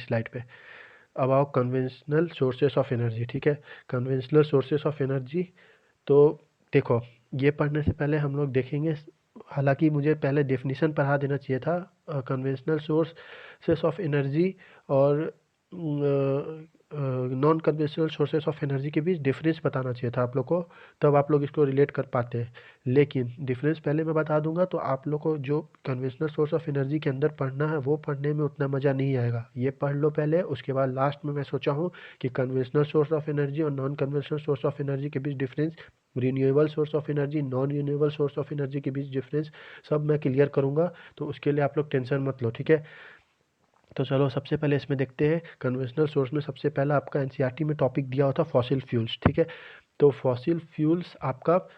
Slide पे। अब आओ कन्वेंशनल सोर्सेस ऑफ एनर्जी। ठीक है, कन्वेंशनल सोर्सेस ऑफ एनर्जी। तो देखो, ये पढ़ने से पहले हम लोग देखेंगे, हालांकि मुझे पहले डेफिनेशन पढ़ा देना चाहिए था कन्वेंशनल सोर्सेस ऑफ एनर्जी और non conventional sources of energy के बीच डिफरेंस बताना चाहिए था आप लोग को, तब आप लोग इसको रिलेट कर पाते हैं। लेकिन डिफरेंस पहले मैं बता दूंगा तो आप लोग को जो कन्वेंशनल सोर्स ऑफ एनर्जी के अंदर पढ़ना है वो पढ़ने में उतना मज़ा नहीं आएगा। ये पढ़ लो पहले, उसके बाद लास्ट में मैं सोचा हूँ कि कन्वेंशनल सोर्स ऑफ एनर्जी और non conventional source of energy के बीच difference, renewable source of energy, non renewable source of energy के बीच डिफरेंस, सब मैं क्लियर करूँगा। तो उसके लिए आप लोग टेंशन मत लो, ठीक है। तो चलो सबसे पहले इसमें देखते हैं। कन्वेंशनल सोर्स में सबसे पहला आपका एनसीईआरटी में टॉपिक दिया होता फॉसिल फ्यूल्स, ठीक है। तो फॉसिल फ्यूल्स आपका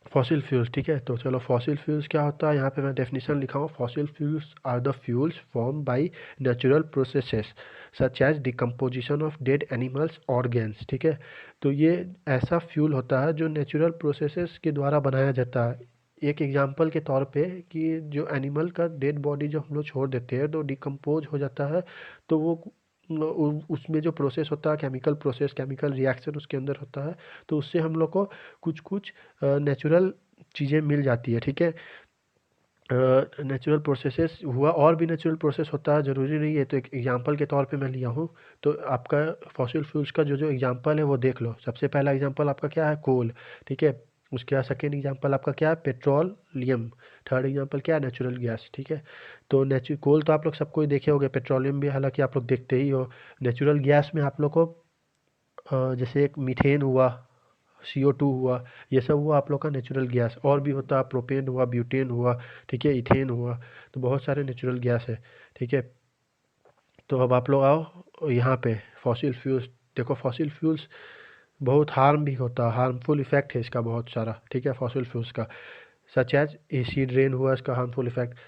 फॉसिल फ्यूल्स, ठीक है। तो चलो फॉसिल फ्यूल्स क्या होता है, यहाँ पे मैं डेफिनेशन लिखा हूँ। Fossil fuels are the fuels form by natural processes such as decomposition of dead animals organs, ठीक है। तो ये ऐसा फ्यूल होता है जो नेचुरल प्रोसेसेस के द्वारा बनाया जाता है। एक एग्जांपल के तौर पे कि जो एनिमल का डेड बॉडी जो हम लोग छोड़ देते हैं तो डिकम्पोज हो जाता है, तो वो उसमें जो प्रोसेस होता है, केमिकल प्रोसेस, केमिकल रिएक्शन उसके अंदर होता है, तो उससे हम लोग को कुछ कुछ नेचुरल चीज़ें मिल जाती है, ठीक है। नेचुरल प्रोसेसेस हुआ, और भी नेचुरल प्रोसेस होता है, ज़रूरी नहीं है। तो एक एग्जांपल के तौर पे मैं लिया हूँ। तो आपका फॉसिल फ्यूल्स का जो जो एग्जांपल है वो देख लो। सबसे पहला एग्जांपल आपका क्या है, कोल, ठीक है। उसके बाद सेकेंड एग्जांपल आपका क्या है, पेट्रोलियम। थर्ड एग्जांपल क्या है, नेचुरल गैस, ठीक है। तो कोल तो आप लोग सबको ही देखे होंगे, पेट्रोलियम भी हालांकि आप लोग देखते ही हो। नेचुरल गैस में आप लोग को जैसे एक मीथेन हुआ, CO2 हुआ, ये सब हुआ आप लोग का नेचुरल गैस। और भी होता है, प्रोपेन हुआ, ब्यूटेन हुआ, ठीक है, इथेन हुआ। तो बहुत सारे नेचुरल गैस है, ठीक है। तो अब आप लोग आओ यहाँ पे फॉसिल फ्यूल्स। देखो फॉसिल फ्यूल्स बहुत हार्म भी होता है, हार्मफुल इफेक्ट है इसका बहुत सारा, ठीक है, फॉसिल फ्यूल्स का। सच एज एसिड रेन हुआ, इसका हार्मफुल इफेक्ट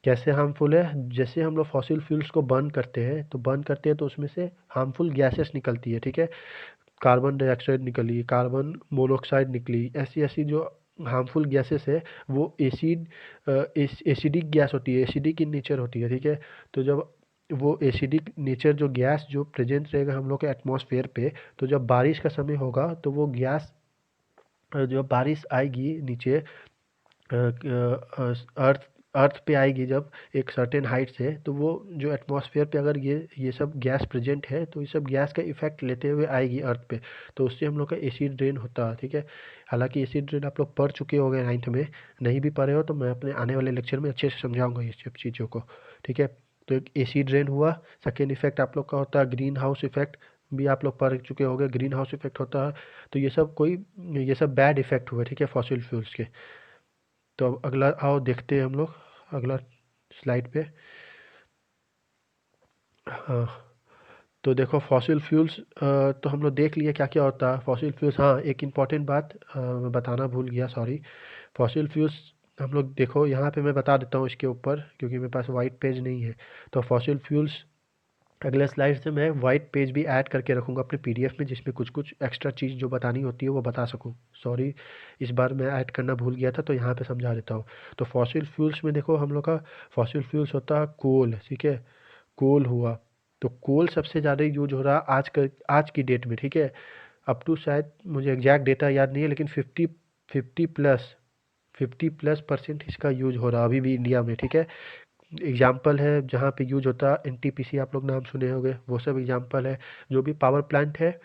कैसे हार्मफुल है। जैसे हम लोग फॉसिल फ्यूल्स को बर्न करते हैं तो उसमें से हार्मफुल गैसेस निकलती है, ठीक है। कार्बन डाइऑक्साइड निकली, कार्बन मोनोऑक्साइड निकली, ऐसी ऐसी जो हार्मफुल गैसेस है वो एसिडिक गैस होती है, एसिडिक इन नेचर होती है, ठीक है। तो जब वो एसिडिक नेचर जो गैस जो प्रेजेंट रहेगा हम लोग के एटमॉस्फेयर पे, तो जब बारिश का समय होगा तो वो गैस, जब बारिश आएगी नीचे अर्थ अर्थ पे आएगी जब एक सर्टेन हाइट से, तो वो जो एटमॉस्फेयर पे अगर ये सब गैस प्रेजेंट है तो ये सब गैस का इफेक्ट लेते हुए आएगी अर्थ पे, तो उससे हम लोग का एसिड रेन होता है, ठीक है। हालांकि एसिड रेन आप लोग पढ़ चुके हो गए 9th में, नहीं भी पढ़े हो तो मैं अपने आने वाले लेक्चर में अच्छे से समझाऊंगा ये सब चीज़ों को, ठीक है। तो एक एसिड रेन हुआ। सेकेंड इफेक्ट आप लोग का होता है ग्रीन हाउस इफेक्ट, भी आप लोग पढ़ चुके होंगे, ग्रीन हाउस इफेक्ट होता है। तो ये सब बैड इफेक्ट हुए, ठीक है, फॉसिल फ्यूल्स के। तो अब अगला आओ देखते हैं हम लोग अगला स्लाइड पे। हाँ, तो देखो फॉसिल फ्यूल्स तो हम लोग देख लिए क्या क्या होता है फॉसिल फ्यूल्स। हाँ, एक इम्पॉर्टेंट बात मैं बताना भूल गया, सॉरी। फॉसिल फ्यूल्स हम लोग देखो यहाँ पे मैं बता देता हूँ इसके ऊपर, क्योंकि मेरे पास वाइट पेज नहीं है। तो फॉसिल फ्यूल्स अगले स्लाइड से मैं वाइट पेज भी ऐड करके रखूँगा अपने PDF में, जिसमें कुछ कुछ एक्स्ट्रा चीज़ जो बतानी होती है वो बता सकूँ। सॉरी, इस बार मैं ऐड करना भूल गया था, तो यहाँ पे समझा देता हूँ। तो फॉसिल फ्यूल्स में देखो हम लोग का फॉसिल फ्यूल्स होता है कोल, ठीक है। कोल हुआ, तो कोल सबसे ज़्यादा यूज हो रहा है आज की डेट में, ठीक है। अप टू शायद मुझे एग्जैक्ट डेटा याद नहीं है, लेकिन 50+ इसका यूज हो रहा है अभी भी इंडिया में, ठीक है। एग्जाम्पल है जहाँ पे यूज होता है NTPC, आप लोग नाम सुने होंगे, वो सब एग्जाम्पल है। जो भी पावर प्लांट है,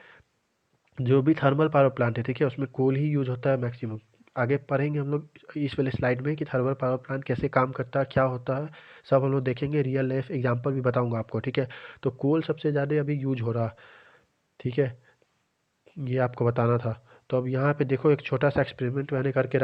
जो भी थर्मल पावर प्लांट है, ठीक है, उसमें कोल ही यूज होता है मैक्सिमम। आगे पढ़ेंगे हम लोग इस वाले स्लाइड में कि थर्मल पावर प्लांट कैसे काम करता है, क्या होता है, सब हम लोग देखेंगे। रियल लाइफ एग्जाम्पल भी बताऊंगा आपको, ठीक है। तो कोल सबसे ज़्यादा अभी यूज हो रहा, ठीक है, ये आपको बताना था। तो अब यहाँ पे देखो एक छोटा सा एक्सपेरिमेंट मैंने करके